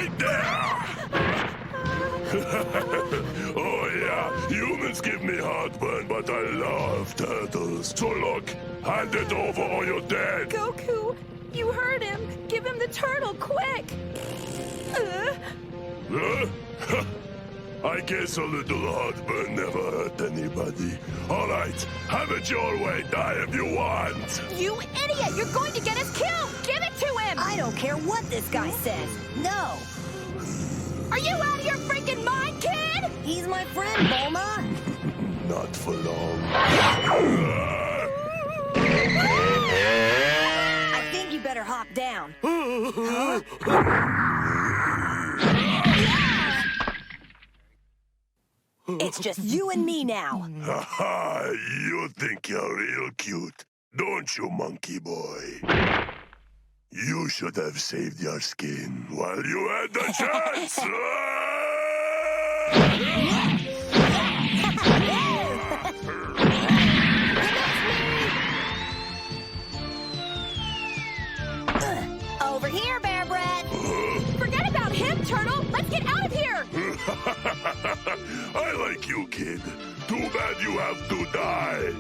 right there! Oh yeah, humans give me heartburn, but I love turtles. So look, hand it over or you're dead. Goku, you heard him. Give him the turtle, quick. I guess a little heartburn never hurt anybody. All right, have it your way, die if you want. You idiot! You're going to get us killed! Give it to him! I don't care what this guy says. No, Are you out of your freaking mind, kid? he's my friend, Bulma. Not for long. I think you better hop down. It's just you and me now. Haha, you think you're real cute, don't you, monkey boy? You should have saved your skin while you had the chance. Over here, Bear Bread. Forget about him, Turtle! Let's get out of here! I like you, kid. Too bad you have to die.